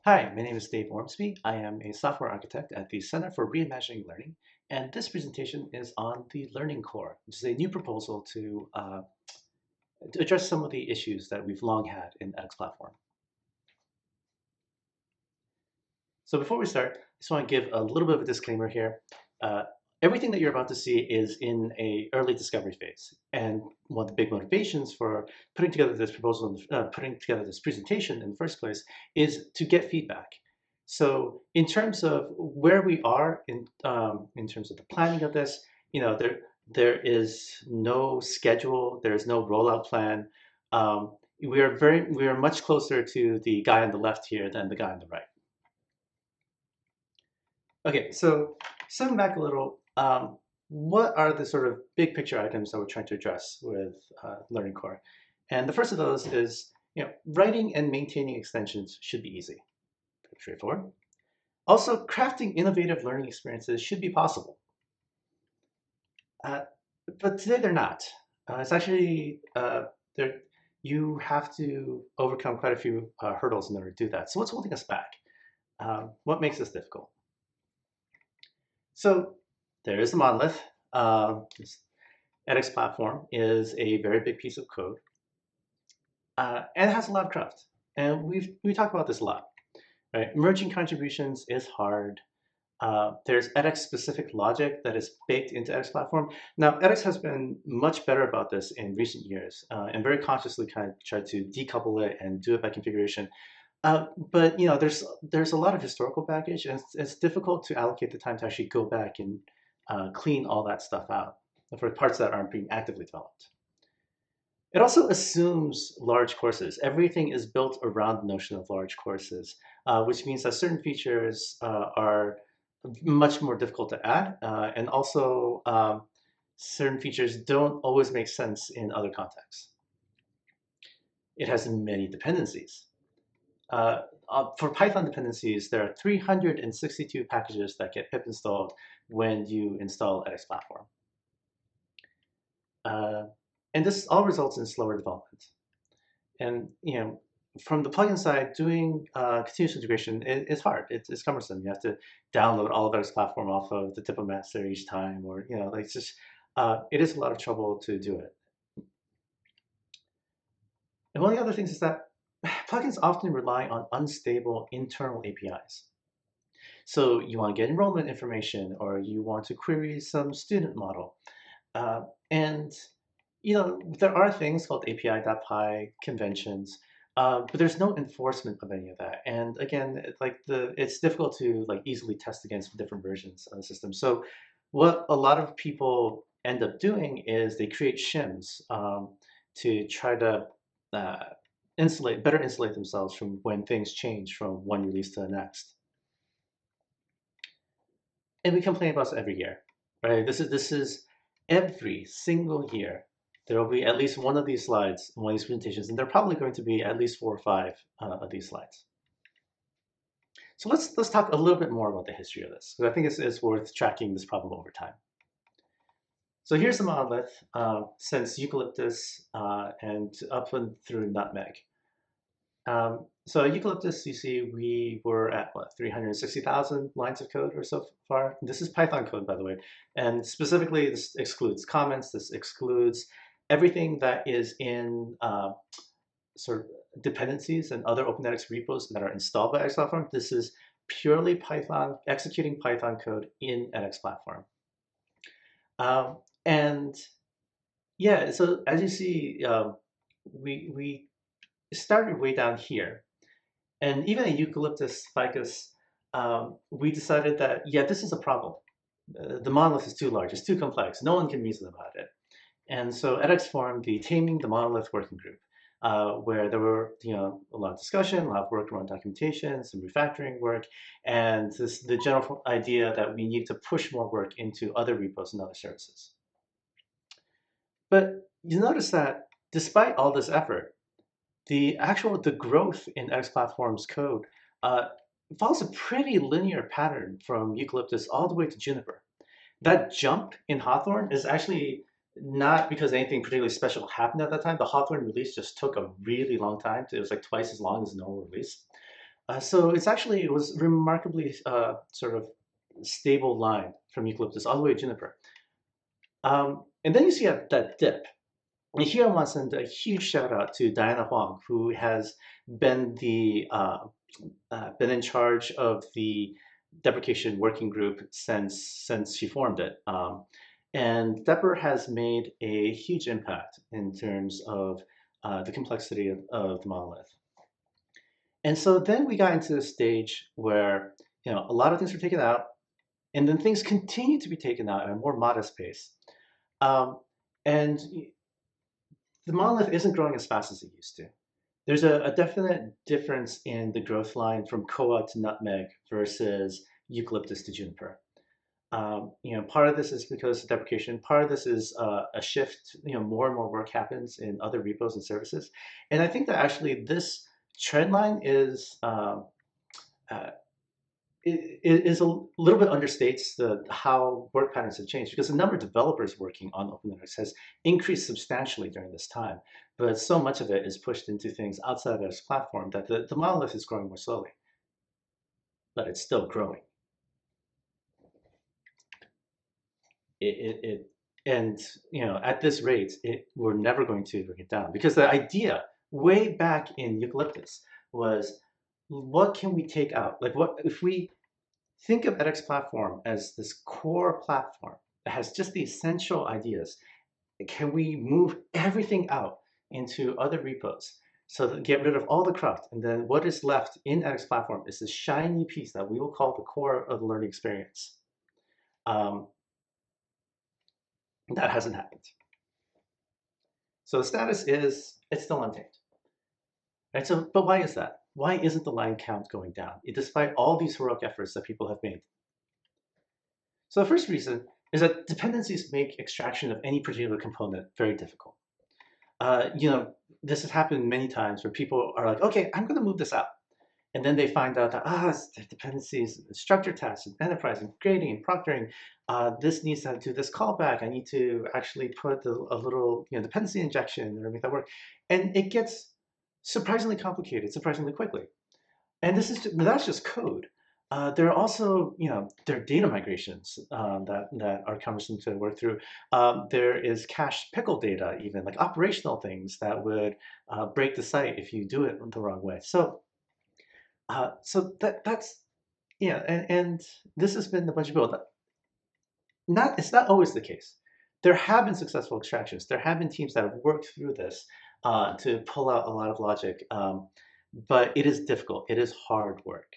Hi, my name is Dave Ormsby. I am a software architect at the Center for Reimagining Learning, and this presentation is on the Learning Core, which is a new proposal to address some of the issues that we've long had in edx-platform. So before we start, I just want to give a little bit of a disclaimer here. Uh, Everything that you're about to see is in a early discovery phase, and one of the big motivations for putting together this proposal, putting together this presentation in the first place, is to get feedback. So in terms of where we are in terms of the planning of this, there is no schedule, there is no rollout plan. We are much closer to the guy on the left here than the guy on the right. Okay, so stepping back a little, what are the sort of big picture items that we're trying to address with Learning Core? And the first of those is, writing and maintaining extensions should be easy, pretty straightforward. Also, crafting innovative learning experiences should be possible. Uh, but today they're not. It's actually, you have to overcome quite a few hurdles in order to do that. So what's holding us back? What makes this difficult? So there is the monolith. This edx-platform is a very big piece of code, and it has a lot of craft. And we talk about this a lot, right? Merging contributions is hard. There's edX-specific logic that is baked into edx-platform. Now, edX has been much better about this in recent years, and very consciously kind of tried to decouple it and do it by configuration. But there's a lot of historical baggage, and it's difficult to allocate the time to actually go back and clean all that stuff out for parts that aren't being actively developed. It also assumes large courses. Everything is built around the notion of large courses, which means that certain features are much more difficult to add, and also certain features don't always make sense in other contexts. It has many dependencies. For Python dependencies, there are 362 packages that get pip installed when you install edx-platform. And this all results in slower development. And from the plugin side, doing continuous integration is hard. It's cumbersome. You have to download all of edx-platform off of the Typo master each time, or like it's just it is a lot of trouble to do it. And one of the other things is that plugins often rely on unstable internal APIs. So you want to get enrollment information, or you want to query some student model. And there are things called API.py conventions, but there's no enforcement of any of that. And again, it's difficult to easily test against different versions of the system. So what a lot of people end up doing is they create shims to try to better insulate themselves from when things change from one release to the next. And we complain about this every year, right? This is every single year. There will be at least one of these slides, one of these presentations, and there are probably going to be at least 4 or 5 of these slides. So let's talk a little bit more about the history of this, because I think it's worth tracking this problem over time. So here's the monolith since Eucalyptus and up and through Nutmeg. So Eucalyptus, you see, we were at what, 360,000 lines of code or so far. This is Python code, by the way. And specifically, this excludes comments. This excludes everything that is in sort of dependencies and other OpenEdX repos that are installed by edx-platform. This is purely Python, executing Python code in edx-platform. And yeah, so as you see, we started way down here. And even at Eucalyptus ficus, we decided that, yeah, this is a problem. The monolith is too large, it's too complex, no one can reason about it. And so edX formed the Taming the Monolith Working Group, where there were a lot of discussion, a lot of work around documentation, some refactoring work, and the general idea that we need to push more work into other repos and other services. But you notice that despite all this effort, the growth in edx-platform's code follows a pretty linear pattern from Eucalyptus all the way to Juniper. That jump in Hawthorne is actually not because anything particularly special happened at that time. The Hawthorne release just took a really long time. It was like twice as long as the normal release. So it was remarkably sort of stable line from eucalyptus all the way to juniper. And then you see that dip. And here I want to send a huge shout out to Diana Huang, who has been been in charge of the deprecation working group since she formed it. And Depper has made a huge impact in terms of the complexity of the monolith. And so then we got into the stage where a lot of things were taken out, and then things continue to be taken out at a more modest pace. And the monolith isn't growing as fast as it used to. There's a definite difference in the growth line from koa to nutmeg versus eucalyptus to juniper. Part of this is because of deprecation. Part of this is a shift. More and more work happens in other repos and services, and I think that actually this trend line is uh, is a little bit understates how work patterns have changed, because the number of developers working on OpenLinux has increased substantially during this time, but so much of it is pushed into things outside of this platform that the monolith is growing more slowly, but it's still growing. And at this rate, we're never going to bring it down, because the idea way back in eucalyptus was, what can we take out? Like, what if we think of edx-platform as this core platform that has just the essential ideas? Can we move everything out into other repos so that get rid of all the cruft, and then what is left in edx-platform is this shiny piece that we will call the core of the learning experience? That hasn't happened. So the status is it's still untamed. Right? So, but why is that? Why isn't the line count going down, despite all these heroic efforts that people have made? So the first reason is that dependencies make extraction of any particular component very difficult. This has happened many times where people are like, okay, I'm going to move this out. And then they find out that, dependencies, structure tests, and enterprise, and grading, and proctoring. This needs to do this callback. I need to actually put a little dependency injection or make that work. And it gets surprisingly complicated, surprisingly quickly. And that's just code. There are also, there are data migrations that are cumbersome to work through. There is cached pickle data, even like operational things that would break the site if you do it the wrong way. So that's and this has been a bunch of people. It's not always the case. There have been successful extractions. There have been teams that have worked through this to pull out a lot of logic, but it is difficult. It is hard work.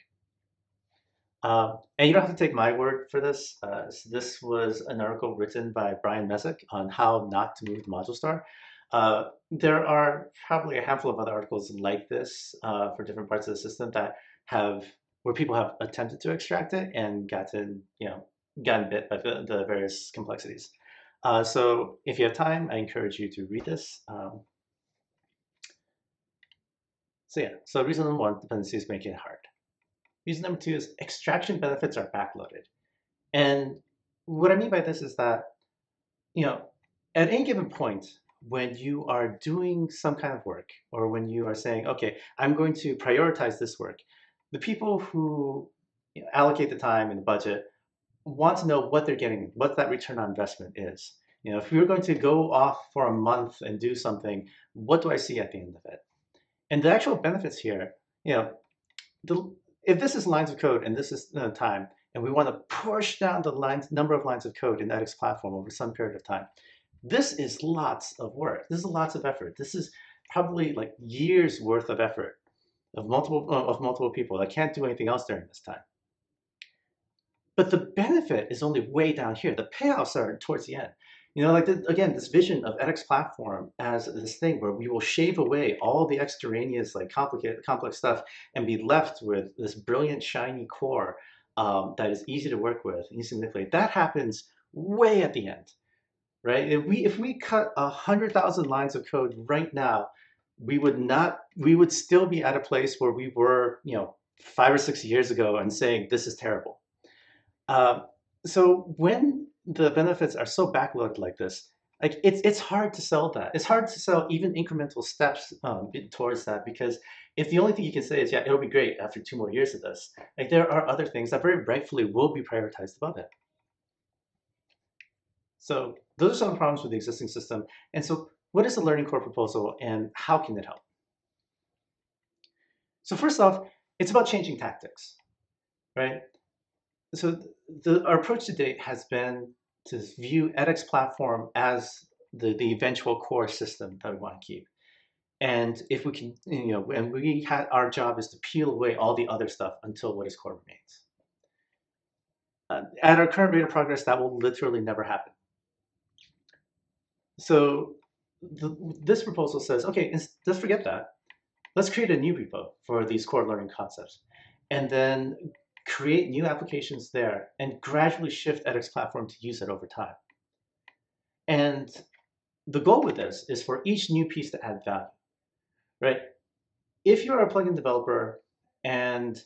And you don't have to take my word for this. This was an article written by Brian Messick on how not to move the module star. There are probably a handful of other articles like this for different parts of the system where people have attempted to extract it and gotten bit by the various complexities. So if you have time, I encourage you to read this. So reason number one, dependencies make it hard. Reason number two is extraction benefits are backloaded. And what I mean by this is that, at any given point, when you are doing some kind of work, or when you are saying, okay, I'm going to prioritize this work, the people who allocate the time and the budget want to know what they're getting, what that return on investment is. If we were going to go off for a month and do something, what do I see at the end of it? And the actual benefits here, if this is lines of code and this is time, and we want to push down the number of lines of code in edx-platform over some period of time, this is lots of work. This is lots of effort. This is probably like years worth of effort of multiple people that can't do anything else during this time. But the benefit is only way down here. The payoffs are towards the end. Again, this vision of edx-platform as this thing where we will shave away all the extraneous, complex stuff and be left with this brilliant, shiny core that is easy to work with, easy to manipulate. That happens way at the end, right? If we cut 100,000 lines of code right now, we would still be at a place where we were, 5 or 6 years ago and saying this is terrible. So when the benefits are so backloaded like this, Like it's hard to sell that. It's hard to sell even incremental steps towards that, because if the only thing you can say is, yeah, it'll be great after 2 more years of this, like there are other things that very rightfully will be prioritized above it. So those are some of the problems with the existing system. And so what is the Learning Core proposal and how can it help? So first off, it's about changing tactics, right? So our approach to date has been to view edx-platform as the eventual core system that we want to keep. And if we can, and our job is to peel away all the other stuff until what is core remains. At our current rate of progress, that will literally never happen. So this proposal says, okay, let's forget that. Let's create a new repo for these core learning concepts, and then create new applications there and gradually shift edx-platform to use it over time. And the goal with this is for each new piece to add value, right? If you're a plugin developer and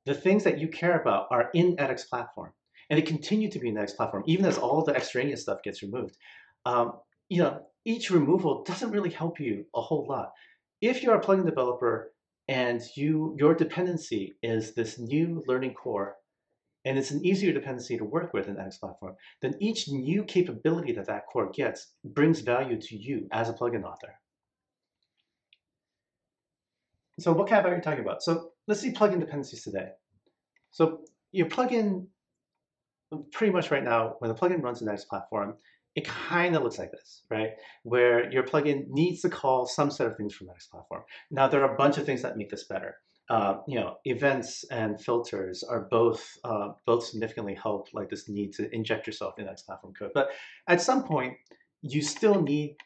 the things that you care about are in edx-platform, and they continue to be in edx-platform, even as all the extraneous stuff gets removed, each removal doesn't really help you a whole lot. If you're a plugin developer and your dependency is this new learning core, and it's an easier dependency to work with in edx-platform, then each new capability that that core gets brings value to you as a plugin author. So what kind of value are you talking about? So let's see plugin dependencies today. So your plugin, pretty much right now, when the plugin runs in edx-platform, it kind of looks like this, right? Where your plugin needs to call some set of things from edx-platform. Now, there are a bunch of things that make this better. Events and filters are both significantly help like this need to inject yourself in edx-platform code. But at some point, you still need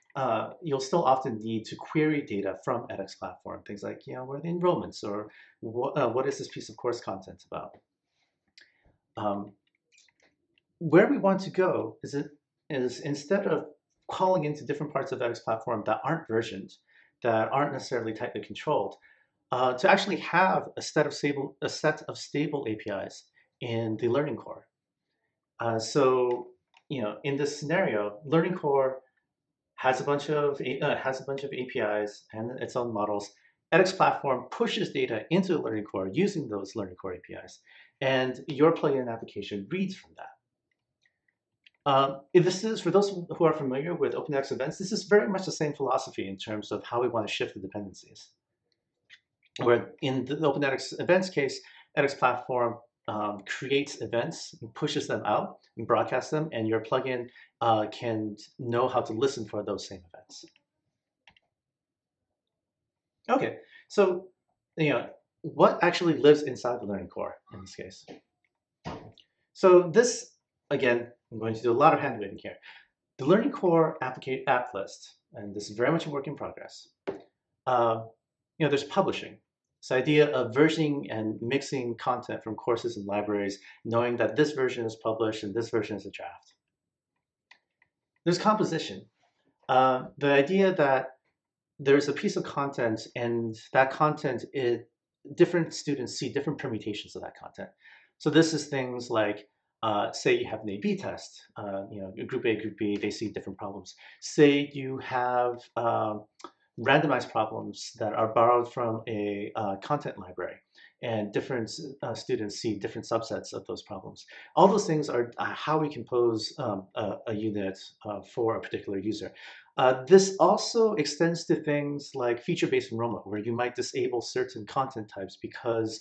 you'll still often need to query data from edx-platform. Things like, what are the enrollments, or what is this piece of course content about? Where we want to go is instead of calling into different parts of edx-platform that aren't versioned, that aren't necessarily tightly controlled, to actually have a set of stable APIs in the Learning Core. So in this scenario, Learning Core has a bunch of APIs and its own models. edx-platform pushes data into the Learning Core using those Learning Core APIs, and your plugin application reads from that. If this is, for those who are familiar with OpenEdX events, this is very much the same philosophy in terms of how we want to shift the dependencies. Where in the OpenEdX events case, edx-platform creates events and pushes them out and broadcasts them, and your plugin can know how to listen for those same events. Okay, so what actually lives inside the Learning Core in this case? So this, again, I'm going to do a lot of hand waving here. The Learning Core app list, and this is very much a work in progress. There's publishing. This idea of versioning and mixing content from courses and libraries, knowing that this version is published and this version is a draft. There's composition. The idea that there's a piece of content, and that content, different students see different permutations of that content. So this is things like, say you have an A/B test, group A, group B, they see different problems. Say you have randomized problems that are borrowed from a content library, and different students see different subsets of those problems. All those things are how we compose a unit for a particular user. This also extends to things like feature-based enrollment, where you might disable certain content types because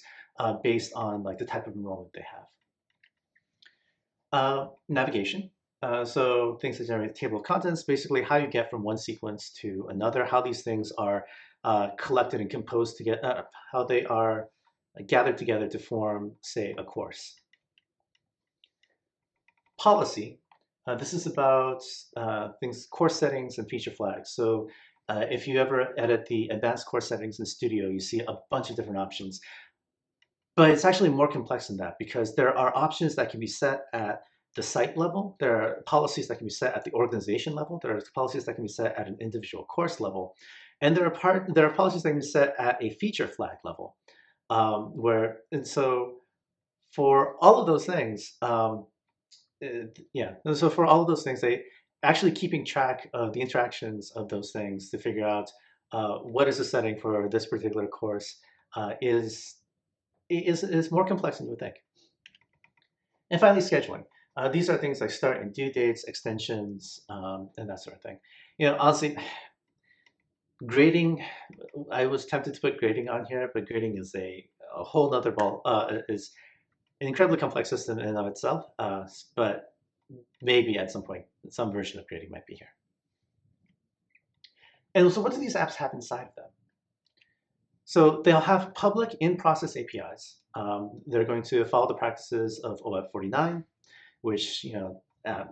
based on like the type of enrollment they have. Navigation. So things that generate a table of contents, basically how you get from one sequence to another, how these things are collected and composed together, how they are gathered together to form, say, a course. Policy. This is about course settings and feature flags. So if you ever edit the advanced course settings in Studio, you see a bunch of different options. But it's actually more complex than that, because there are options that can be set at the site level. There are policies that can be set at the organization level. There are policies that can be set at an individual course level. And there are policies that can be set at a feature flag level. So for all of those things, actually keeping track of the interactions of those things to figure out what is the setting for this particular course is more complex than you would think. And finally, scheduling. These are things like start and due dates, extensions, and that sort of thing. Honestly, grading, I was tempted to put grading on here, but grading is a whole nother ball, is an incredibly complex system in and of itself, but maybe at some point, some version of grading might be here. And so what do these apps have inside of them? So they'll have public in-process APIs. They're going to follow the practices of OF 49, which,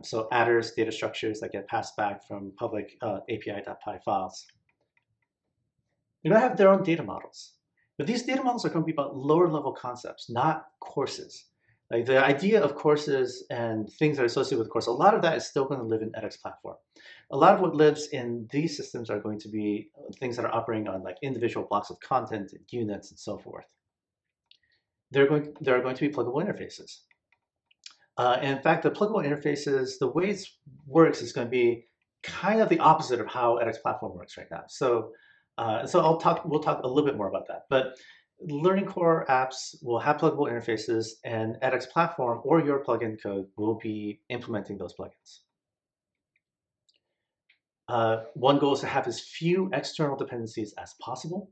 so adders, data structures that get passed back from public API.py files. They're going to have their own data models. But these data models are going to be about lower level concepts, not courses. Like the idea of courses and things that are associated with course, a lot of that is still going to live in edx-platform. A lot of what lives in these systems are going to be things that are operating on like individual blocks of content and units and so forth. There are going to be pluggable interfaces. And in fact, the pluggable interfaces, the way it works is going to be kind of the opposite of how edx-platform works right now. So we'll talk a little bit more about that. But Learning Core apps will have pluggable interfaces, and edx-platform or your plugin code will be implementing those plugins. One goal is to have as few external dependencies as possible,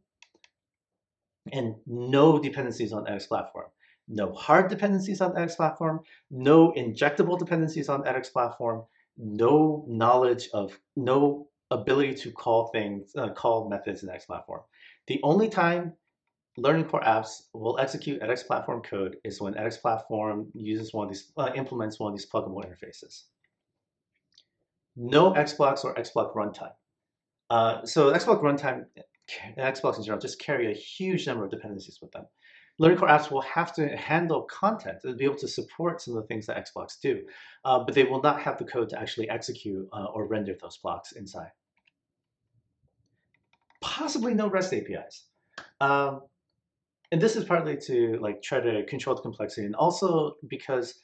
and no dependencies on edx-platform. No hard dependencies on edx-platform, no injectable dependencies on edx-platform, no ability to call methods in edx-platform. The only time Learning Core apps will execute edx-platform code is when edx-platform uses implements one of these pluggable interfaces. No xblocks or xblock runtime. So xblock runtime, xblocks in general, just carry a huge number of dependencies with them. Learning Core apps will have to handle content to be able to support some of the things that xblocks do, but they will not have the code to actually execute or render those blocks inside. Possibly no REST APIs. And this is partly to try to control the complexity, and also because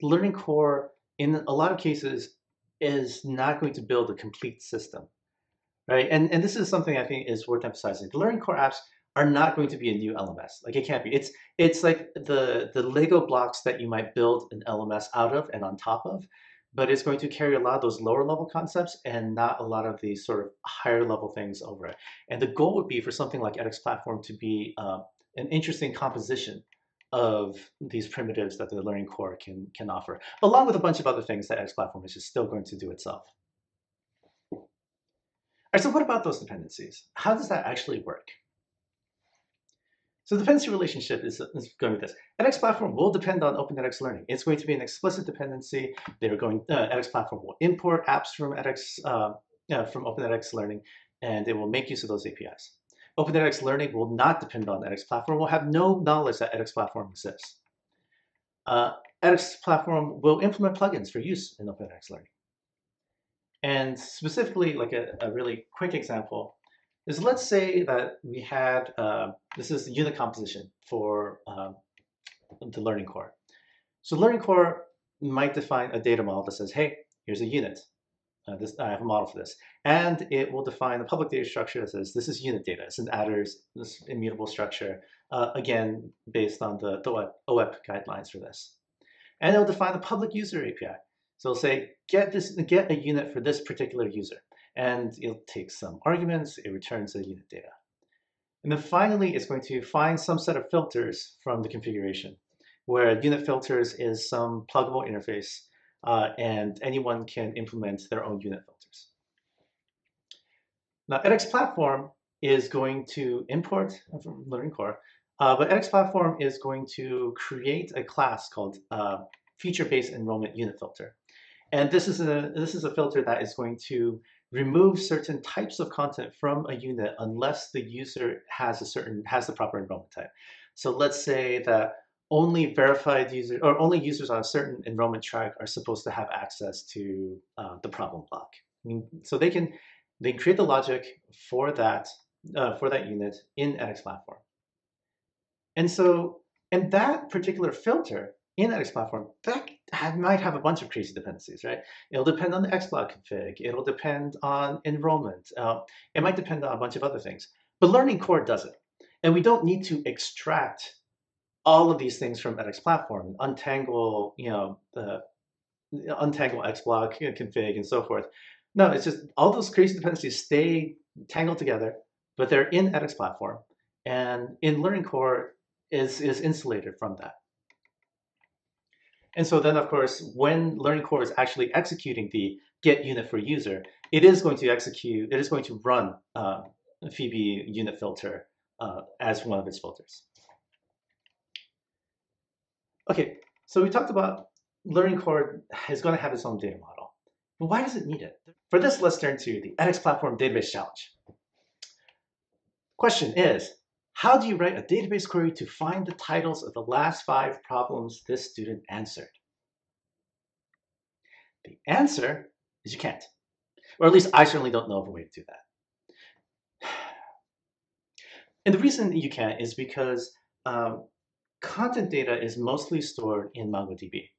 Learning Core, in a lot of cases, is not going to build a complete system, right? And this is something I think is worth emphasizing. The Learning Core apps are not going to be a new LMS. Like, it can't be. It's like the Lego blocks that you might build an LMS out of and on top of, but it's going to carry a lot of those lower level concepts and not a lot of these sort of higher level things over it. And the goal would be for something like edx-platform to be an interesting composition of these primitives that the Learning Core can offer, along with a bunch of other things that edx-platform is just still going to do itself. All right, so what about those dependencies? How does that actually work? So the dependency relationship is going with this. edx-platform will depend on OpenEdX learning. It's going to be an explicit dependency. edx-platform will import apps from OpenEdX learning, and it will make use of those APIs. OpenEdX learning will not depend on edx-platform. Will have no knowledge that edx-platform exists. edx-platform will implement plugins for use in OpenEdX learning. And specifically, like a really quick example is, let's say that we had, this is the unit composition for the Learning Core. So Learning Core might define a data model that says, hey, here's a unit. I have a model for this. And it will define a public data structure that says, this is unit data. It's an adders, this immutable structure, again, based on the OEP guidelines for this. And it'll define the public user API. So it'll say, get a unit for this particular user. And it'll take some arguments, it returns the unit data. And then finally, it's going to find some set of filters from the configuration, where unit filters is some pluggable interface, and anyone can implement their own unit filters. Now, edx-platform is going to import from Learning Core, but edx-platform is going to create a class called feature-based enrollment unit filter. And this is a filter that is going to remove certain types of content from a unit unless the user has the proper enrollment type. So let's say that only verified users or only users on a certain enrollment track are supposed to have access to the problem block. So they create the logic for that unit in edx-platform. And that particular filter in edx-platform, might have a bunch of crazy dependencies, right? It'll depend on the XBlock config. It'll depend on enrollment. It might depend on a bunch of other things. But Learning Core doesn't. And we don't need to extract all of these things from edx-platform, untangle, the untangle XBlock config and so forth. No, it's just all those crazy dependencies stay tangled together, but they're in edx-platform. And in Learning Core is insulated from that. And so then, of course, when Learning Core is actually executing the get unit for user, it is going to run Phoebe unit filter as one of its filters. Okay, so we talked about Learning Core is going to have its own data model. But why does it need it? For this, let's turn to the edx-platform database challenge. Question is, how do you write a database query to find the titles of the last 5 problems this student answered? The answer is you can't. Or at least I certainly don't know of a way to do that. And the reason you can't is because content data is mostly stored in MongoDB.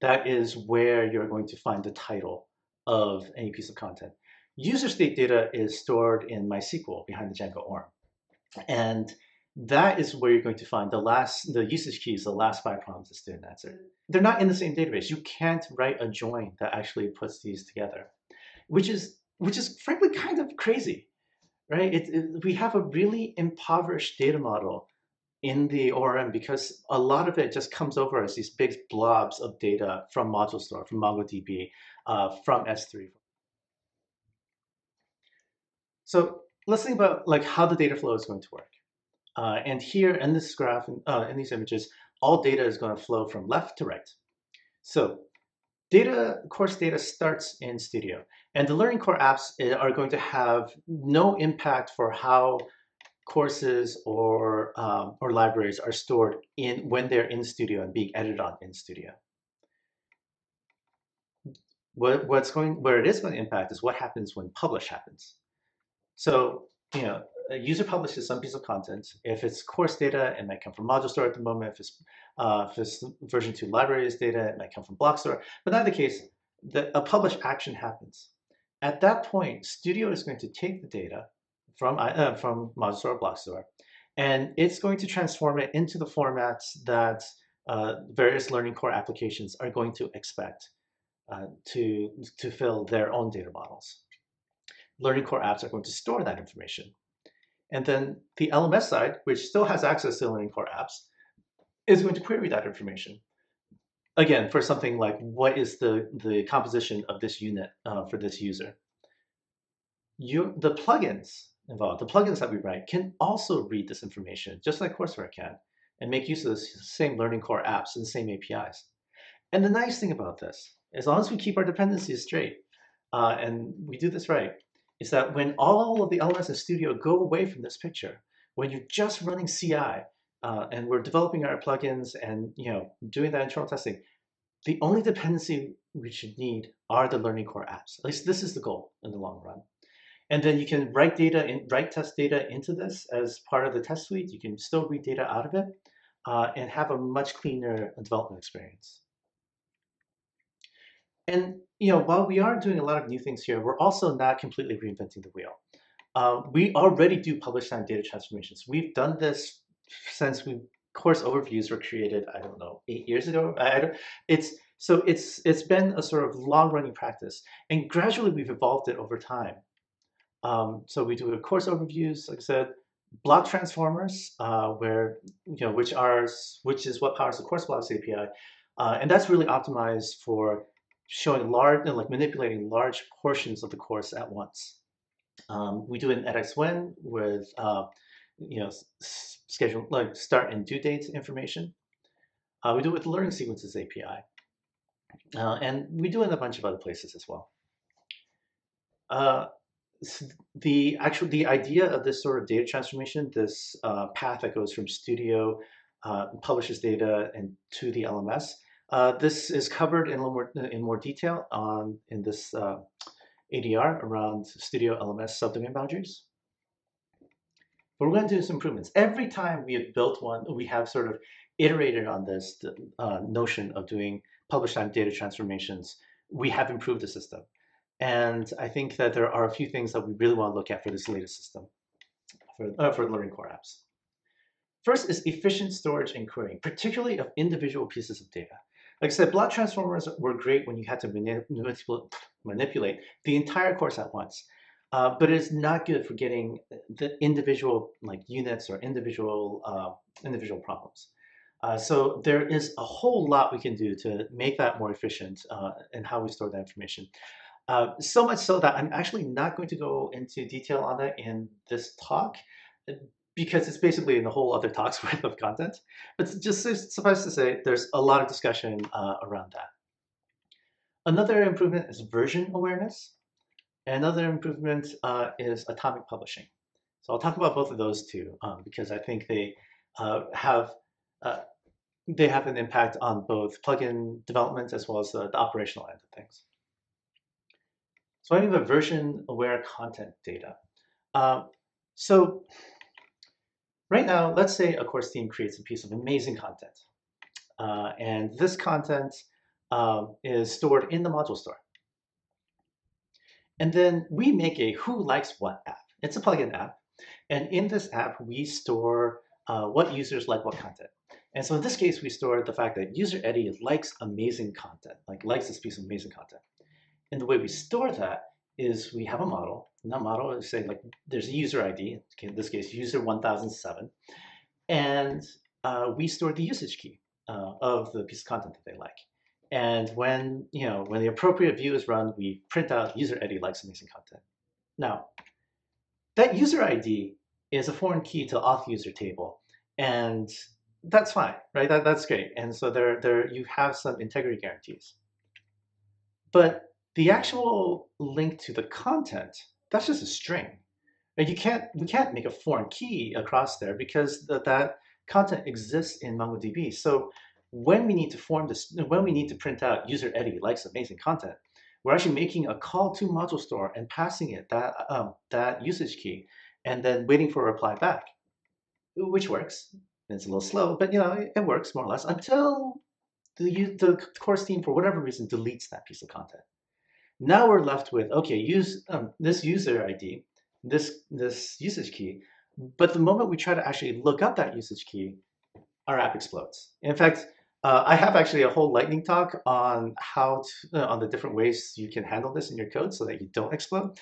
That is where you're going to find the title of any piece of content. User state data is stored in MySQL behind the Django ORM. And that is where you're going to find the usage keys, the last 5 problems the student answered. They're not in the same database. You can't write a join that actually puts these together, which is frankly kind of crazy, right? We have a really impoverished data model in the ORM because a lot of it just comes over as these big blobs of data from module store, from MongoDB, from S3. So let's think about like how the data flow is going to work. And here in this graph, in these images, all data is going to flow from left to right. So course data starts in Studio. And the Learning Core apps are going to have no impact for how courses or libraries are stored when they're in Studio and being edited on in Studio. Where it is going to impact is what happens when publish happens. So, a user publishes some piece of content. If it's course data, it might come from module store at the moment. If it's version 2 libraries data, it might come from block store. But in either case, a publish action happens. At that point, Studio is going to take the data from module store or block store, and it's going to transform it into the formats that various Learning Core applications are going to expect to fill their own data models. Learning Core apps are going to store that information. And then the LMS side, which still has access to Learning Core apps, is going to query that information. Again, for something like, what is the composition of this unit for this user? The plugins involved, the plugins that we write, can also read this information, just like Courseware can, and make use of the same Learning Core apps and the same APIs. And the nice thing about this, as long as we keep our dependencies straight, and we do this right, is that when all of the elements in Studio go away from this picture, when you're just running CI and we're developing our plugins and doing that internal testing, the only dependency we should need are the Learning Core apps. At least this is the goal in the long run. And then you can write test data into this as part of the test suite. You can still read data out of it and have a much cleaner development experience. And while we are doing a lot of new things here, we're also not completely reinventing the wheel. We already do publish time data transformations. We've done this since course overviews were created, I don't know, 8 years ago. It's been a sort of long-running practice, and gradually we've evolved it over time. So we do course overviews, like I said, block transformers, which is what powers the course blocks API, and that's really optimized for showing manipulating large portions of the course at once. We do it in edx-when with schedule start and due date information. We do it with the Learning Sequences API, and we do it in a bunch of other places as well. The idea of this sort of data transformation, this path that goes from Studio, publishes data, and to the LMS. This is covered in more detail in this ADR around Studio LMS subdomain boundaries. But we're going to do some improvements. Every time we have built one, we have sort of iterated on this notion of doing publish time data transformations, we have improved the system. And I think that there are a few things that we really want to look at for this latest system for Learning Core apps. First is efficient storage and querying, particularly of individual pieces of data. Like I said, block transformers were great when you had to manipulate the entire course at once. But it's not good for getting the individual units or individual problems. So there is a whole lot we can do to make that more efficient in how we store that information. So much so that I'm actually not going to go into detail on that in this talk, because it's basically in a whole other talk's worth of content. But just suffice to say, there's a lot of discussion around that. Another improvement is version awareness. Another improvement is atomic publishing. So I'll talk about both of those two because I think they have an impact on both plugin development as well as the operational end of things. So I mean by version-aware content data. So right now, let's say a course team creates a piece of amazing content. And this content is stored in the module store. And then we make a Who Likes What app. It's a plugin app. And in this app, we store what users like what content. And so in this case, we store the fact that user Eddie likes amazing content, likes this piece of amazing content. And the way we store that is we have a model. And that model is say there's a user ID, in this case, user 1007. And we store the usage key of the piece of content that they like. And when the appropriate view is run, we print out user Eddie likes amazing content. Now, that user ID is a foreign key to auth user table. And that's fine, right? That's great. And so there you have some integrity guarantees. But the actual link to the content, that's just a string. And we can't make a foreign key across there because that content exists in MongoDB. So when we need to print out user Eddie likes amazing content, we're actually making a call to module store and passing it that usage key, and then waiting for a reply back, which works. It's a little slow, but it works more or less until the course team, for whatever reason, deletes that piece of content. Now we're left with, okay, use this user ID, this usage key, but the moment we try to actually look up that usage key, our app explodes. In fact, I have actually a whole lightning talk on how on the different ways you can handle this in your code so that you don't explode.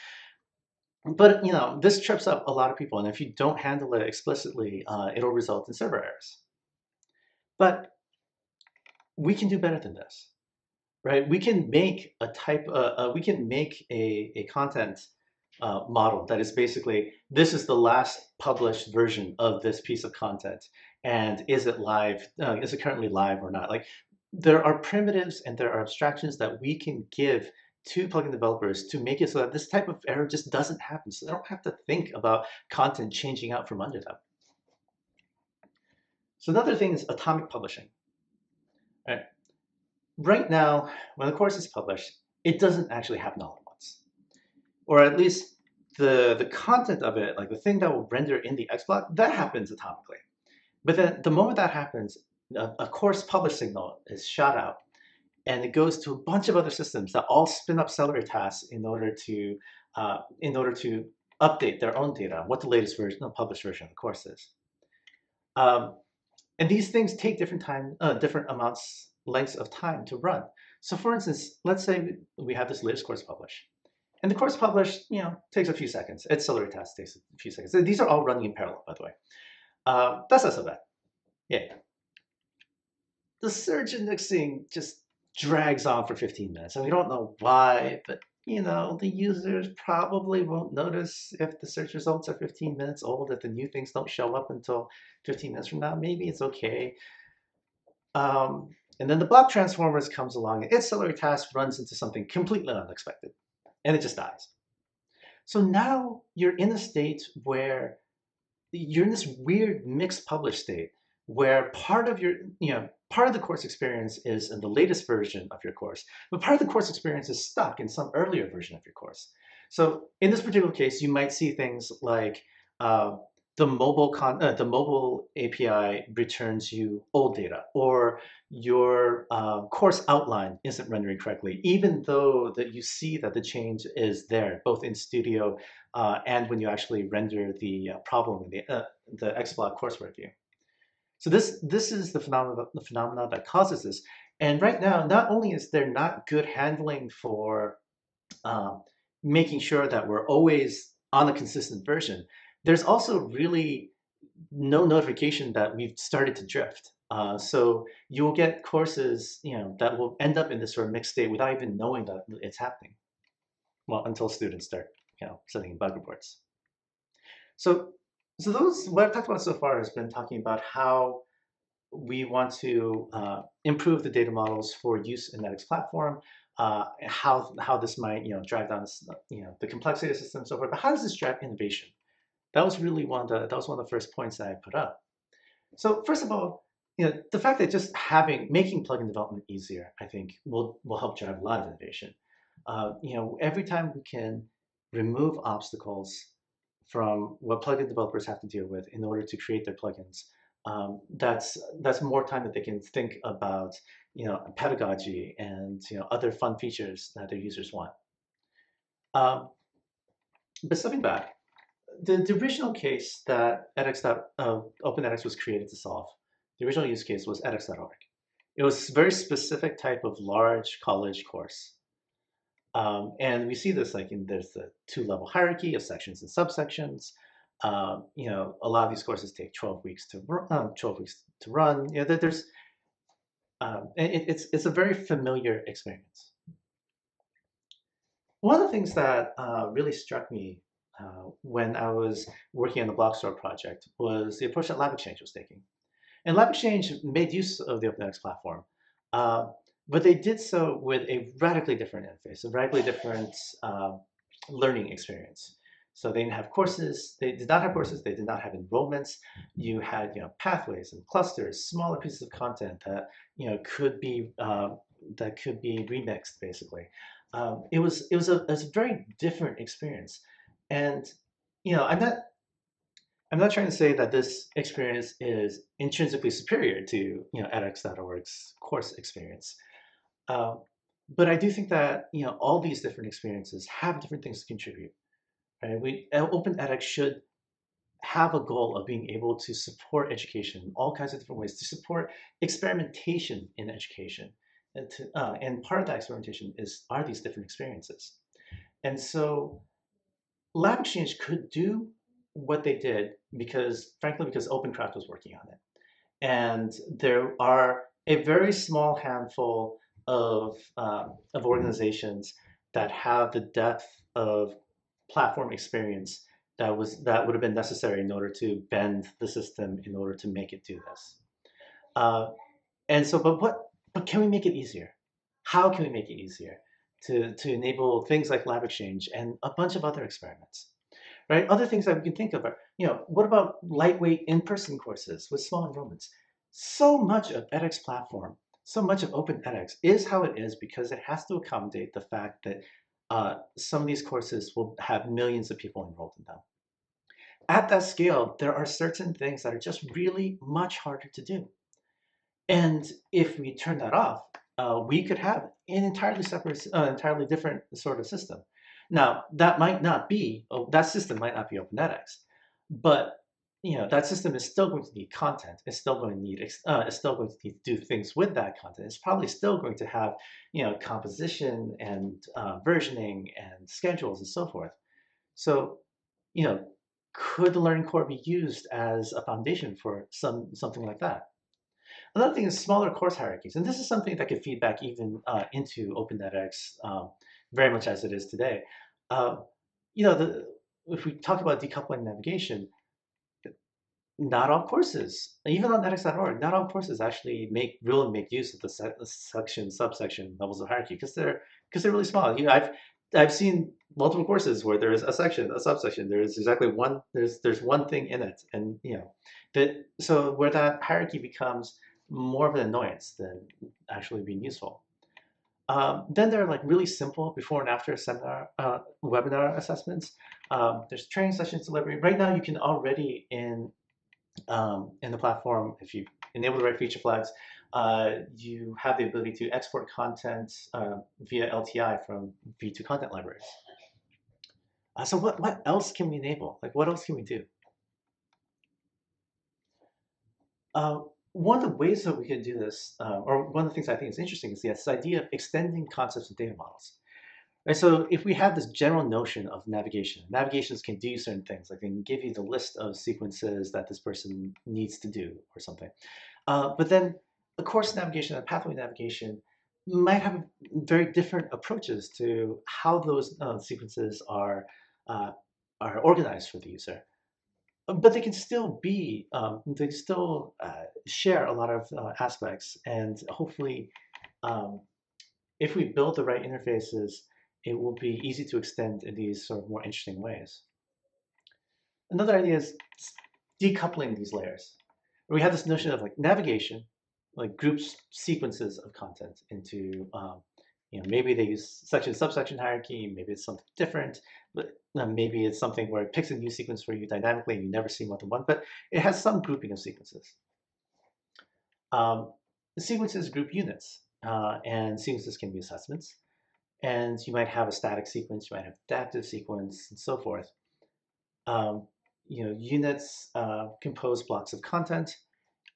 But this trips up a lot of people, and if you don't handle it explicitly, it'll result in server errors. But we can do better than this. Right, we can make a content model that is basically, this is the last published version of this piece of content, and is it live? Is it currently live or not? There are primitives and there are abstractions that we can give to plugin developers to make it so that this type of error just doesn't happen, so they don't have to think about content changing out from under them. So another thing is atomic publishing. All right. Right now, when the course is published, it doesn't actually happen all at once. Or at least the content of it, the thing that will render in the X block, that happens atomically. But then the moment that happens, a course publish signal is shot out, and it goes to a bunch of other systems that all spin up celery tasks in order to update their own data, what the latest version, published version of the course is. And these things take different lengths of time to run. So for instance, let's say we have this latest course published. And the course published, takes a few seconds. Its celery task takes a few seconds. These are all running in parallel, by the way. That's not so bad. Yeah. The search indexing just drags on for 15 minutes. And we don't know why, but the users probably won't notice if the search results are 15 minutes old, if the new things don't show up until 15 minutes from now. Maybe it's okay. And then the block transformers comes along, and its celery task runs into something completely unexpected, and it just dies. So now you're in a state where you're in this weird mixed publish state where part of the course experience is in the latest version of your course, but part of the course experience is stuck in some earlier version of your course. So in this particular case, you might see things like the mobile API returns you old data, or your course outline isn't rendering correctly, even though that you see that the change is there, both in Studio and when you actually render the problem in the XBlock coursework view. So this is the phenomena that causes this. And right now, not only is there not good handling for um, making sure that we're always on a consistent version, there's also really no notification that we've started to drift. So you'll get courses, that will end up in this sort of mixed state without even knowing that it's happening. Well, until students start, sending bug reports. So, what I've talked about so far has been talking about how we want to improve the data models for use in the edx-platform, how this might drive down the complexity of the system and so forth. But how does this drive innovation? That was really that was one of the first points that I put up. So first of all, the fact that just making plugin development easier, I think, will help drive a lot of innovation. Every time we can remove obstacles from what plugin developers have to deal with in order to create their plugins, that's more time that they can think about, pedagogy and other fun features that their users want. But stepping back, the original case that OpenEdX was created to solve, the original use case was edx.org. It was a very specific type of large college course. And we see this there's the two-level hierarchy of sections and subsections. A lot of these courses take 12 weeks to run. 12 weeks to run. It's a very familiar experience. One of the things that really struck me when I was working on the block store project was the approach that LabXchange was taking. And LabXchange made use of the OpenEdX platform, but they did so with a radically different interface, a radically different learning experience. So they didn't have courses. They did not have courses. They did not have enrollments. You had pathways and clusters, smaller pieces of content that could be remixed basically. It was a very different experience, and I'm not trying to say that this experience is intrinsically superior to edx.org's course experience, but I do think that all these different experiences have different things to contribute. Right? OpenEdX should have a goal of being able to support education in all kinds of different ways, to support experimentation in education. And part of that experimentation are these different experiences. And so LabXchange could do what they did because OpenCraft was working on it. And there are a very small handful of organizations that have the depth of platform experience that would have been necessary in order to bend the system in order to make it do this. And so, but can we make it easier? How can we make it easier to enable things like LabXchange and a bunch of other experiments? Right? Other things that we can think of are, what about lightweight in-person courses with small enrollments? So much of edX platform, so much of OpenEdX is how it is because it has to accommodate the fact that some of these courses will have millions of people enrolled in them. At that scale, there are certain things that are just really much harder to do. And if we turn that off, we could have an entirely separate, entirely different sort of system. Now, that system might not be OpenEdX, but that system is still going to need content. It's still going to need to do things with that content. It's probably still going to have composition and versioning and schedules and so forth. So, could the learning core be used as a foundation for something like that? Another thing is smaller course hierarchies, and this is something that could feed back even into OpenEdX very much as it is today. If we talk about decoupling navigation, not all courses, even on edx.org, not all courses actually really make use of the section, subsection levels of hierarchy because they're really small. I've seen multiple courses where there is a section, a subsection. There is exactly one. There's one thing in it, and so where that hierarchy becomes more of an annoyance than actually being useful. Then there are like really simple before and after seminar, webinar assessments. There's training sessions delivery. Right now, you can already in the platform, if you enable the right feature flags, you have the ability to export content via LTI from V2 content libraries. So what else can we enable? Like what else can we do? One of the ways that we can do this, or one of the things I think is interesting, is this idea of extending concepts of data models. Right, so if we have this general notion of navigation, navigations can do certain things, like they can give you the list of sequences that this person needs to do or something. But then a course navigation and pathway navigation might have very different approaches to how those sequences uh, are organized for the user. But they can still be, they can still share a lot of aspects, and hopefully, um, if we build the right interfaces, it will be easy to extend in these sort of more interesting ways. Another idea is decoupling these layers. We have this notion of like navigation, like groups sequences of content into, maybe they use section subsection hierarchy, maybe it's something different, but maybe it's something where it picks a new sequence for you dynamically and you never see more than one, but it has some grouping of sequences. The sequences group units, and sequences can be assessments. And you might have a static sequence, you might have adaptive sequence, and so forth. Units compose blocks of content,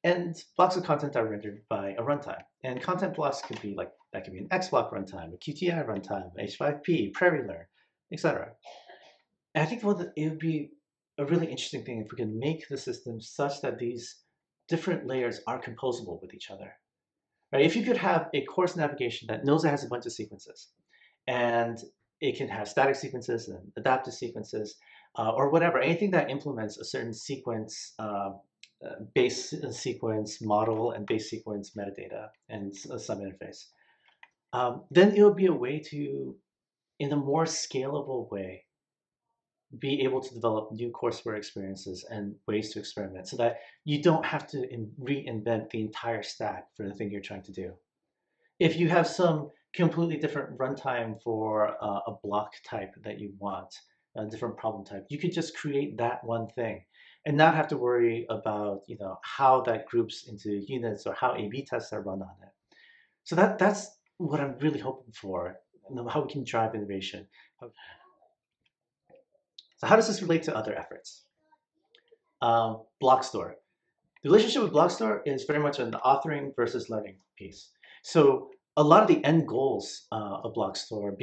and blocks of content are rendered by a runtime. And content blocks could be like, that could be an XBlock runtime, a QTI runtime, H5P, Prairie Learn, etc. And I think it would be a really interesting thing if we could make the system such that these different layers are composable with each other. Right? If you could have a course navigation that knows it has a bunch of sequences, and it can have static sequences and adaptive sequences, or whatever, anything that implements a certain sequence, base sequence model and base sequence metadata and some interface. Then it would be a way to, in a more scalable way, be able to develop new courseware experiences and ways to experiment so that you don't have to reinvent the entire stack for the thing you're trying to do. If you have some completely different runtime for a block type that you want, a different problem type, you could just create that one thing and not have to worry about how that groups into units or how A/B tests are run on it. So that's what I'm really hoping for, how we can drive innovation. So how does this relate to other efforts? Blockstore. The relationship with Blockstore is very much an authoring versus learning piece. So a lot of the end goals of Blockstore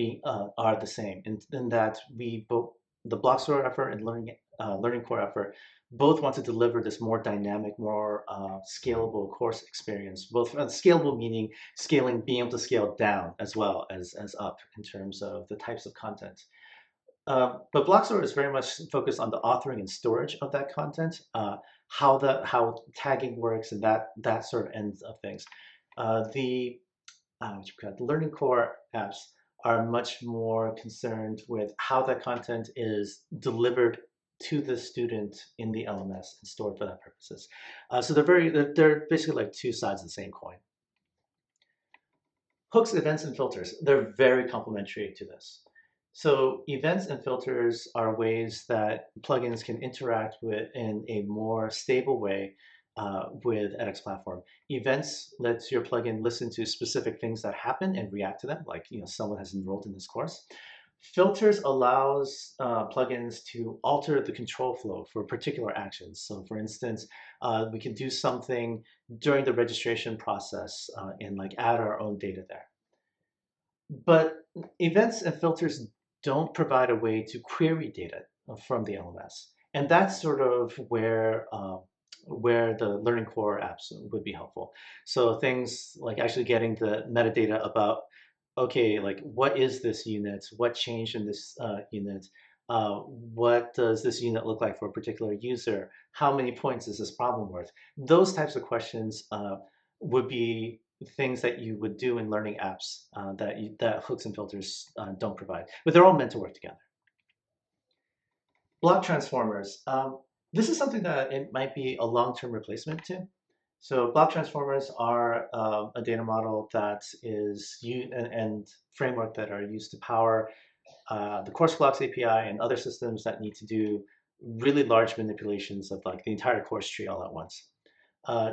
are the same in that we both, the Blockstore effort and learning core effort, both want to deliver this more dynamic, more scalable course experience. Both scalable meaning scaling, being able to scale down as well as up in terms of the types of content. But Blockstore is very much focused on the authoring and storage of that content, how tagging works, and that sort of ends of things. The learning core apps are much more concerned with how that content is delivered to the student in the LMS and stored for that purposes. So they're basically like two sides of the same coin. Hooks, events, and filters, they're very complementary to this. So events and filters are ways that plugins can interact with in a more stable way with edx-platform. Events lets your plugin listen to specific things that happen and react to them, like someone has enrolled in this course. Filters allows plugins to alter the control flow for particular actions. So for instance, we can do something during the registration process and like add our own data there. But events and filters don't provide a way to query data from the LMS. And that's sort of where the Learning Core apps would be helpful. So things like actually getting the metadata about, okay, like what is this unit? What changed in this unit? What does this unit look like for a particular user? How many points is this problem worth? Those types of questions would be things that you would do in learning apps that hooks and filters don't provide. But they're all meant to work together. Block transformers. This is something that it might be a long-term replacement to. So block transformers are a data model that is and framework that are used to power the course blocks API and other systems that need to do really large manipulations of like the entire course tree all at once.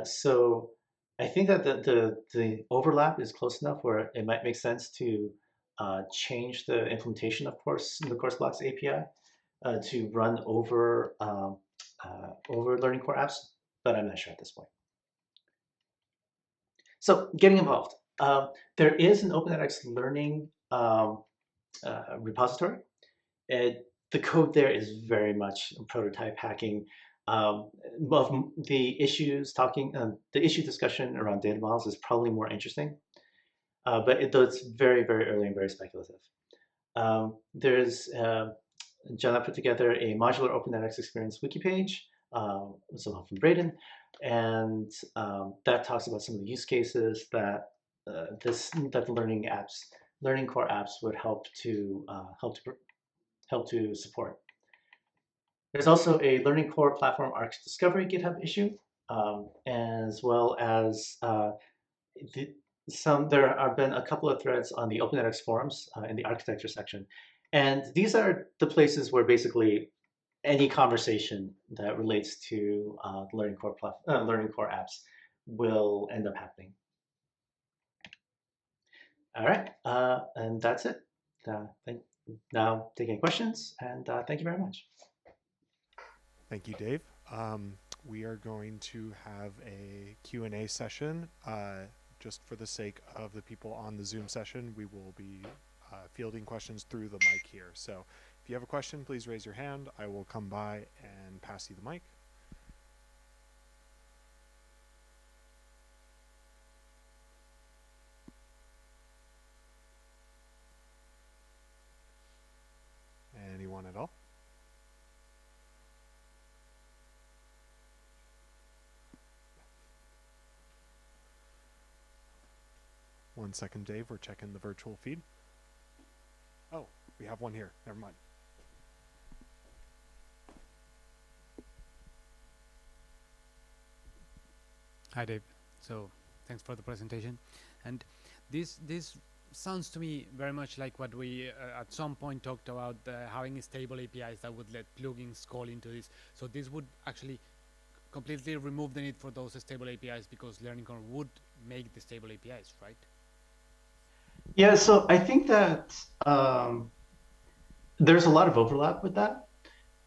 So I think that the overlap is close enough where it might make sense to change the implementation of the course blocks API to run over Learning Core apps, but I'm not sure at this point. So getting involved. There is an OpenEdX learning repository. The code there is very much prototype hacking. Of the issues the issue discussion around data models is probably more interesting, but though it's very, very early and very speculative. There's Jenna put together a modular OpenEdX experience wiki page, with some help from Braden, and that talks about some of the use cases that the learning core apps would help to support. There's also a Learning Core Platform Arc Discovery GitHub issue, as well as there have been a couple of threads on the OpenEdX forums in the architecture section. And these are the places where basically any conversation that relates to Learning Core apps will end up happening. All right, and that's it. Now taking questions, and thank you very much. Thank you, Dave. We are going to have a Q&A session. Just for the sake of the people on the Zoom session, we will be fielding questions through the mic here. So if you have a question, please raise your hand. I will come by and pass you the mic. Anyone at all? One second, Dave. We're checking the virtual feed. Oh, we have one here. Never mind. Hi, Dave. So thanks for the presentation. And this sounds to me very much like what we at some point talked about, having stable APIs that would let plugins call into this. So this would actually completely remove the need for those stable APIs because Learning Core would make the stable APIs, right? Yeah, so I think that there's a lot of overlap with that.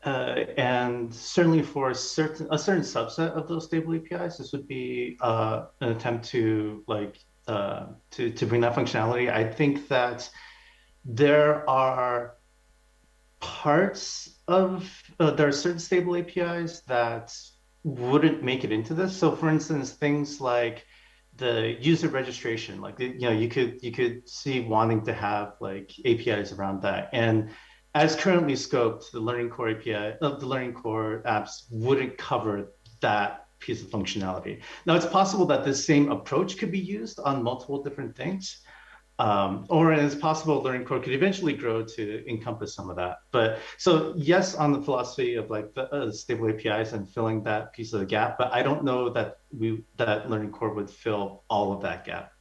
And certainly for a certain subset of those stable APIs, this would be an attempt to to bring that functionality. I think that there are there are certain stable APIs that wouldn't make it into this. So for instance, things like the user registration, like you could see wanting to have like APIs around that. And as currently scoped, the Learning Core API of the Learning Core apps wouldn't cover that piece of functionality. Now it's possible that this same approach could be used on multiple different things. Or it's possible Learning Core could eventually grow to encompass some of that. But so yes, on the philosophy of like the stable APIs and filling that piece of the gap, but I don't know that that Learning Core would fill all of that gap.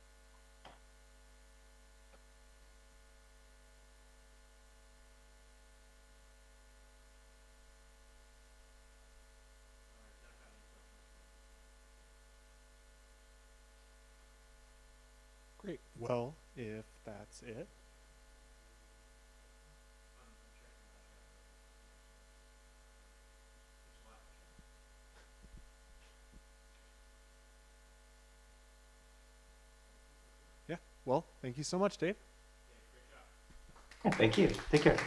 Great. Well, if that's it. Yeah. Well, thank you so much, Dave. Yeah, thank you. Take care.